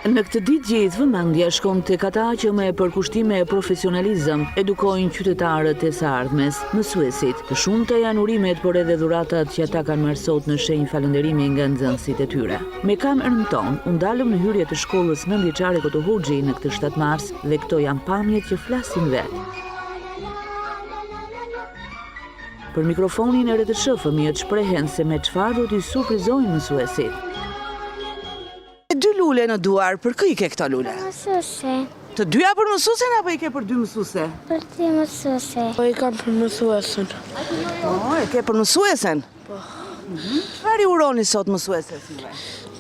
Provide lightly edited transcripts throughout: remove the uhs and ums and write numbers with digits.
Në këtë ditë gjithë vëmendja shkon tek ata që me përkushtime e profesionalizëm edukojnë qytetarët e së ardhmes, mësuesit. Të shumta janë urimet, por edhe dhuratat që ata kanë marrë sot në shenjë falënderimi nga nxënësit e tyre. Me kamerën tonë, u ndalëm në hyrje të shkollës 9-vjeçare Koto Hoxhi në këtë 7 mars dhe këto janë pamjet që flasin vetë. Për mikrofonin e RTSH fëmijët shprehen se me çfarë do t'i surprizojnë mësuesit. Dy lule në duar, për kë i ke këta lule? Mësuse. Të dyja për mësuesen apo i ke për dy mësuse? Për dy mësuse. Po i kam për mësuesen. Po, e ke për mësuesen? Po. Çfarë i uroni sot mësueses?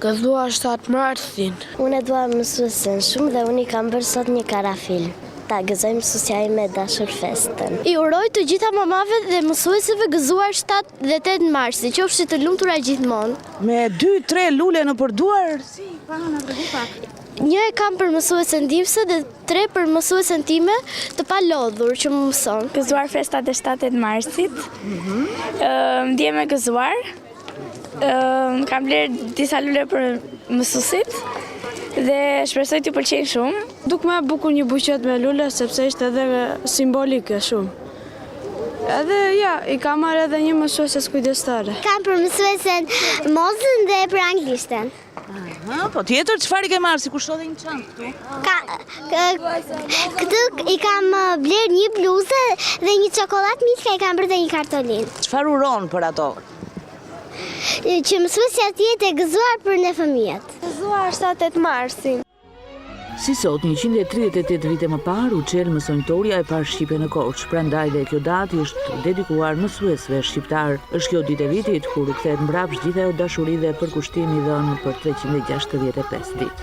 Gëzuar 7 marsin. Unë e dua mësuesen shumë dhe unë i kam bërë sot një karafil. Ta gëzoj mësusja ime dashur festën. I uroj të gjitha mamave dhe mësuesve gëzuar 7 dhe 8 marsi, qofshi të lumtura gjithmonë. Me 2-3 lule në përduar, si, para në tregu pak. Një e kam për mësuesen timse dhe 3 për mësuesen time të palodhur që më mëson. Gëzuar festat e 7 marsit, ndjem e gëzuar, kam blerë disa lule për mësusit, dhe shpresoj t'ju pëlqejnë shumë. Duk me bukur një buqet me lule, sepse ishte edhe simbolike shumë. Edhe ja, i kam marrë edhe një mësueses kujdestare. Kam për mësuesen mozën dhe për anglishten. Po tjetër, çfarë i ke marrë, si kushto dhe një çantë këtu? Këtë i kam blerë një bluzë dhe një çokoladë miska, i kam bërë dhe një kartolinë. Çfarë uron për ato? Që mësuesja të jetë e gëzuar për ne fëmijët. Gëzuar 7-8 marsin. Si sot, 138 vite më parë, u çel mësonjtoria e parë shqipe në Korçë. Prandaj dhe kjo datë është dedikuar mësuesve shqiptar. Është kjo ditë e vitit kur u kthehet mbrapsht gjithë ajo dashuri dhe përkushtimi dhënë për 365 ditë.